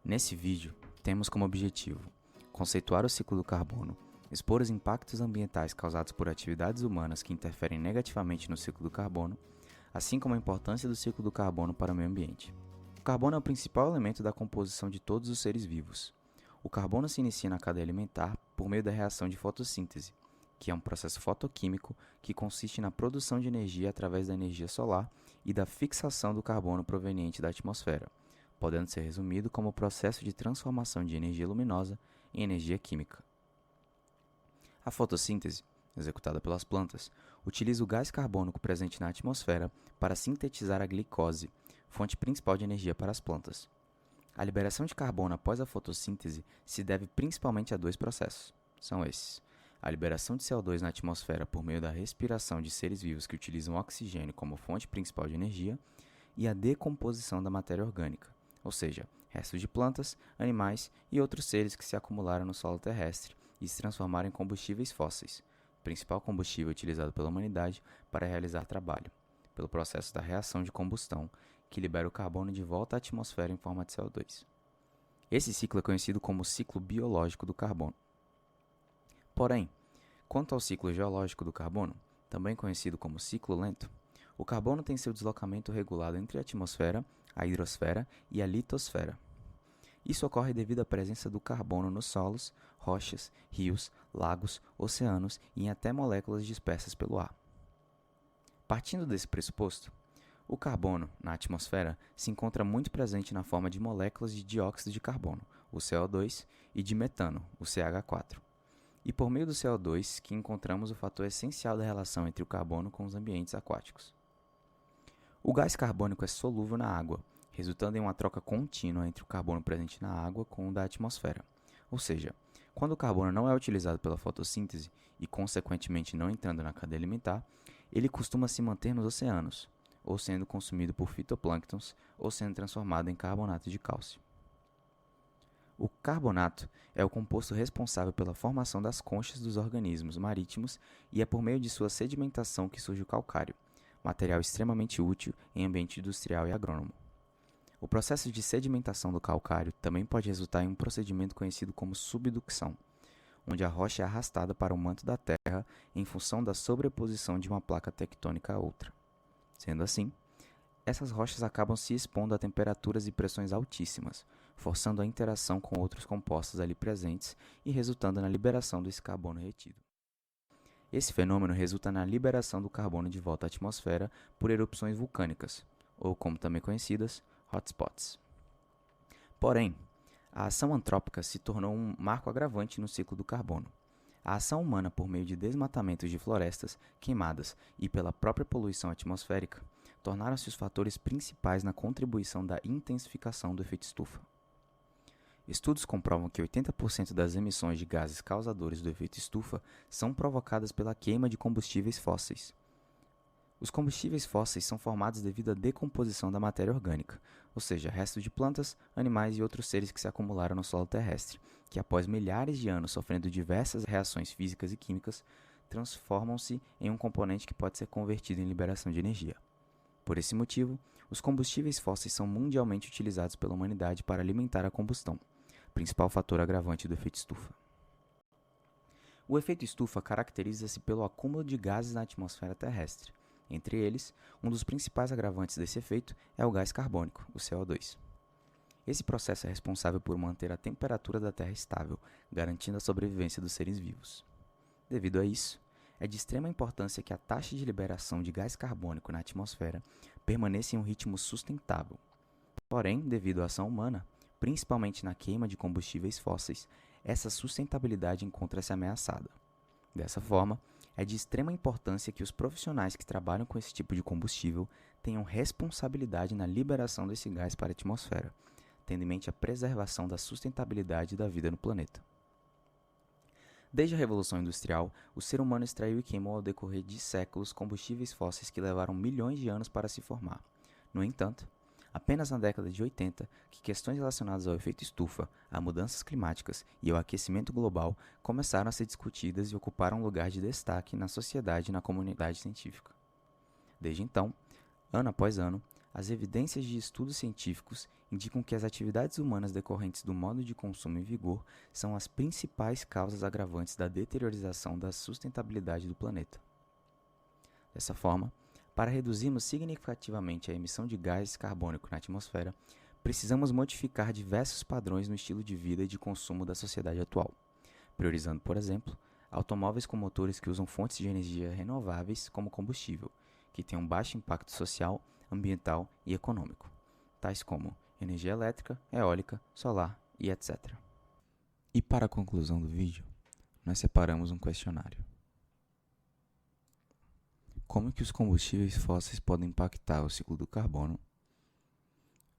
Nesse vídeo, temos como objetivo conceituar o ciclo do carbono, expor os impactos ambientais causados por atividades humanas que interferem negativamente no ciclo do carbono, assim como a importância do ciclo do carbono para o meio ambiente. O carbono é o principal elemento da composição de todos os seres vivos. O carbono se inicia na cadeia alimentar por meio da reação de fotossíntese, que é um processo fotoquímico que consiste na produção de energia através da energia solar e da fixação do carbono proveniente da atmosfera, podendo ser resumido como o processo de transformação de energia luminosa em energia química. A fotossíntese, executada pelas plantas, utiliza o gás carbônico presente na atmosfera para sintetizar a glicose, fonte principal de energia para as plantas. A liberação de carbono após a fotossíntese se deve principalmente a dois processos. São esses: a liberação de CO2 na atmosfera por meio da respiração de seres vivos que utilizam oxigênio como fonte principal de energia e a decomposição da matéria orgânica, ou seja, restos de plantas, animais e outros seres que se acumularam no solo terrestre e se transformaram em combustíveis fósseis, principal combustível utilizado pela humanidade para realizar trabalho, pelo processo da reação de combustão, que libera o carbono de volta à atmosfera em forma de CO2. Esse ciclo é conhecido como ciclo biológico do carbono. Porém, quanto ao ciclo geológico do carbono, também conhecido como ciclo lento, o carbono tem seu deslocamento regulado entre a atmosfera, a hidrosfera e a litosfera. Isso ocorre devido à presença do carbono nos solos, rochas, rios, lagos, oceanos e em até moléculas dispersas pelo ar. Partindo desse pressuposto, o carbono, na atmosfera, se encontra muito presente na forma de moléculas de dióxido de carbono, o CO2, e de metano, o CH4. E por meio do CO2 que encontramos o fator essencial da relação entre o carbono com os ambientes aquáticos. O gás carbônico é solúvel na água, resultando em uma troca contínua entre o carbono presente na água com o da atmosfera. Ou seja, quando o carbono não é utilizado pela fotossíntese e, consequentemente, não entrando na cadeia alimentar, ele costuma se manter nos oceanos, ou sendo consumido por fitoplânctons, ou sendo transformado em carbonato de cálcio. O carbonato é o composto responsável pela formação das conchas dos organismos marítimos e é por meio de sua sedimentação que surge o calcário, material extremamente útil em ambiente industrial e agrônomo. O processo de sedimentação do calcário também pode resultar em um procedimento conhecido como subducção, onde a rocha é arrastada para o manto da Terra em função da sobreposição de uma placa tectônica a outra. Sendo assim, essas rochas acabam se expondo a temperaturas e pressões altíssimas, forçando a interação com outros compostos ali presentes e resultando na liberação desse carbono retido. Esse fenômeno resulta na liberação do carbono de volta à atmosfera por erupções vulcânicas, ou como também conhecidas, hotspots. Porém, a ação antrópica se tornou um marco agravante no ciclo do carbono. A ação humana por meio de desmatamentos de florestas, queimadas e pela própria poluição atmosférica tornaram-se os fatores principais na contribuição da intensificação do efeito estufa. Estudos comprovam que 80% das emissões de gases causadores do efeito estufa são provocadas pela queima de combustíveis fósseis. Os combustíveis fósseis são formados devido à decomposição da matéria orgânica, ou seja, restos de plantas, animais e outros seres que se acumularam no solo terrestre, que após milhares de anos sofrendo diversas reações físicas e químicas, transformam-se em um componente que pode ser convertido em liberação de energia. Por esse motivo, os combustíveis fósseis são mundialmente utilizados pela humanidade para alimentar a combustão, principal fator agravante do efeito estufa. O efeito estufa caracteriza-se pelo acúmulo de gases na atmosfera terrestre. Entre eles, um dos principais agravantes desse efeito é o gás carbônico, o CO2. Esse processo é responsável por manter a temperatura da Terra estável, garantindo a sobrevivência dos seres vivos. Devido a isso, é de extrema importância que a taxa de liberação de gás carbônico na atmosfera permaneça em um ritmo sustentável. Porém, devido à ação humana, principalmente na queima de combustíveis fósseis, essa sustentabilidade encontra-se ameaçada. Dessa forma, é de extrema importância que os profissionais que trabalham com esse tipo de combustível tenham responsabilidade na liberação desse gás para a atmosfera, tendo em mente a preservação da sustentabilidade da vida no planeta. Desde a Revolução Industrial, o ser humano extraiu e queimou ao decorrer de séculos combustíveis fósseis que levaram milhões de anos para se formar. No entanto, apenas na década de 80 que questões relacionadas ao efeito estufa, a mudanças climáticas e ao aquecimento global começaram a ser discutidas e ocuparam um lugar de destaque na sociedade e na comunidade científica. Desde então, ano após ano, As evidências de estudos científicos indicam que as atividades humanas decorrentes do modo de consumo em vigor são as principais causas agravantes da deteriorização da sustentabilidade do planeta. Dessa forma, para reduzirmos significativamente a emissão de gás carbônico na atmosfera, precisamos modificar diversos padrões no estilo de vida e de consumo da sociedade atual, priorizando, por exemplo, automóveis com motores que usam fontes de energia renováveis como combustível, que têm um baixo impacto social, ambiental e econômico, tais como energia elétrica, eólica, solar e etc. E para a conclusão do vídeo, nós separamos um questionário. Como que os combustíveis fósseis podem impactar o ciclo do carbono?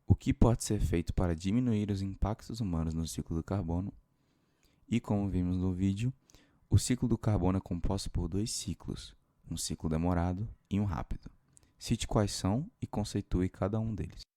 O que pode ser feito para diminuir os impactos humanos no ciclo do carbono? E como vimos no vídeo, o ciclo do carbono é composto por 2 ciclos, um ciclo demorado e um rápido. Cite quais são e conceitue cada um deles.